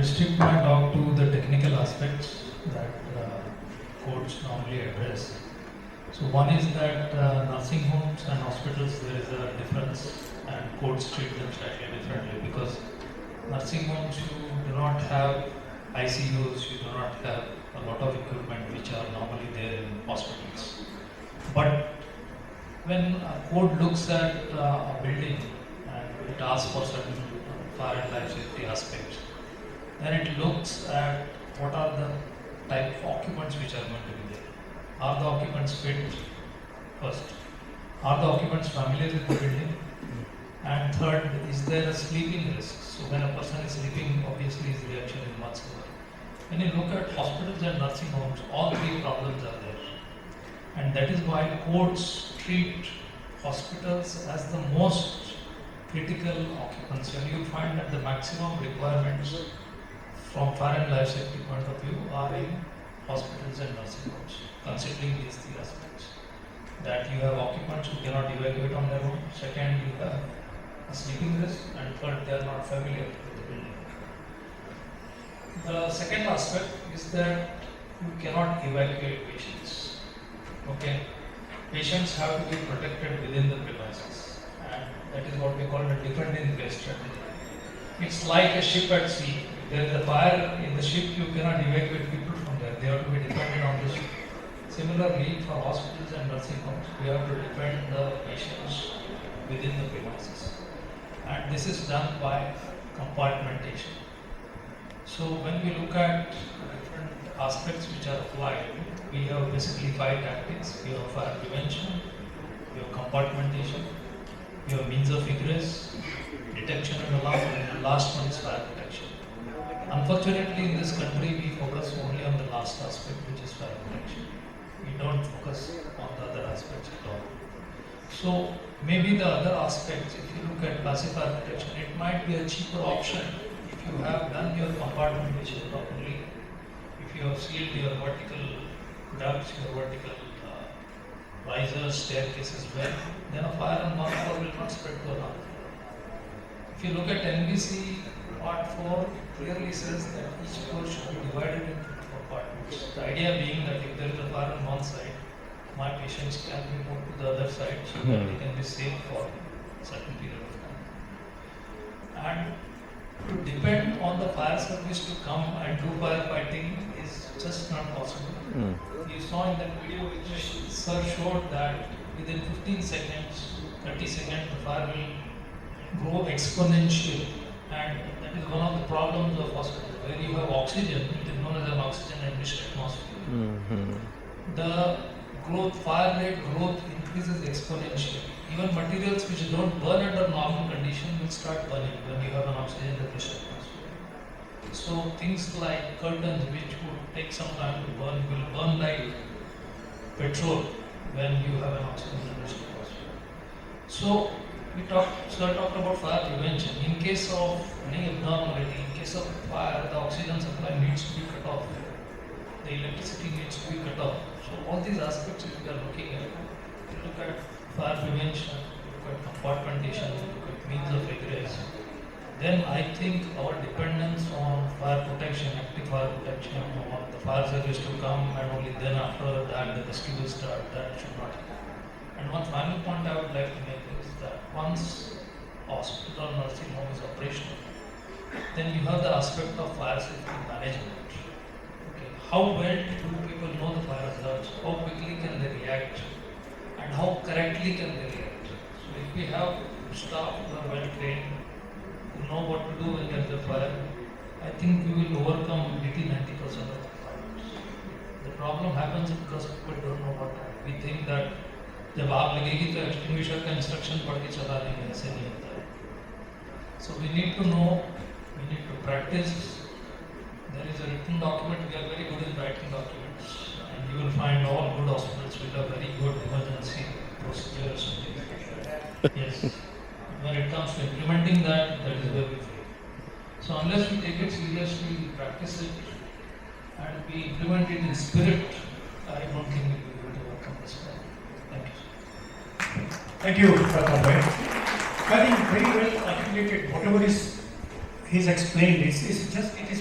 restrict my talk to the technical aspects that courts normally address. So one is that nursing homes and hospitals, there is a difference and courts treat them slightly differently, because nursing homes, you do not have ICUs, you do not have a lot of equipment which are normally there in hospitals. But when a court looks at a building and it asks for certain fire and life safety aspects, then it looks at what are the type of occupants which are going to be there. Are the occupants fit first? Are the occupants familiar with the building? And third, is there a sleeping risk? So when a person is sleeping, obviously his reaction is much lower. When you look at hospitals and nursing homes, all three problems are there. And that is why courts treat hospitals as the most critical occupants. And you find that the maximum requirements from fire and life safety point of view are in hospitals and nursing homes, considering these three aspects. That you have occupants who cannot evacuate on their own. Second, you have a sleeping risk. And third, they are not familiar with the building. The second aspect is that you cannot evacuate patients. Okay? Patients have to be protected within the premises. And that is what we call the defend in place strategy. It's like a ship at sea. If there is a fire in the ship, you cannot evacuate people from there. They have to be dependent on the ship. Similarly, for hospitals and nursing homes, we have to defend the patients within the premises. And this is done by compartmentation. So when we look at different aspects which are applied, we have basically 5 tactics. We have fire prevention, we have compartmentation, we have means of egress, detection and alarm, and the last one is fire protection. Unfortunately, in this country, we focus only on the last aspect, which is fire protection. We don't focus on the other aspects at all. So maybe the other aspects, if you look at passive fire protection, it might be a cheaper option if you have done your compartmentation properly, if you have sealed your vertical ducts, your vertical risers, staircases well, then a fire on one floor will not spread to another floor. If you look at NBC Part 4, clearly says that each floor should be divided into compartments. The idea being that if there is a fire on one side, my patients can be moved to the other side so that they can be safe for a certain period of time. And to depend on the fire service to come and do firefighting is just not possible. You saw in that video which sir showed that within 15 seconds, 30 seconds, the fire will grow exponentially. And that is one of the problems of hospital. Where you have oxygen, it is known as an oxygen-enriched atmosphere. The fire rate growth increases exponentially. Even materials which don't burn under normal condition will start burning when you have an oxygen-enriched atmosphere. So things like curtains, which would take some time to burn, will burn like petrol when you have an oxygen-enriched atmosphere. So sir talked about fire prevention. In case of any abnormality, in case of fire, the oxygen supply needs to be cut off. The electricity needs to be cut off. So all these aspects if we are looking at, we look at fire prevention, we look at compartmentation, we look at means of egress, then I think our dependence on fire protection, active fire protection, on the fire service to come and only then after that the rescue will start, that should not happen. And one final point I would like to make is that once hospital or nursing home is operational, then you have the aspect of fire safety management. How well do people know the fire hazards? How quickly can they react? And how correctly can they react? So if we have staff who are well trained, who know what to do when there is a fire, I think we will overcome 80-90% of the fires. The problem happens because people don't know what to do. We think that जब आग लगेगी तो extinguisher का instruction पढ़ के चला लेंगे, ऐसे नहीं होता है. So we need to know, we need to practice. There is a written document, we are very good in writing documents, and you will find all good hospitals with a very good emergency procedures. Yes. When it comes to implementing that, that is where we fail. So unless we take it seriously, we practice it, and we implement it in spirit, I don't think we will be able to overcome this problem. Thank you. Thank you, Pratap bhai. I think very well articulated. Whatever is he's explained, it is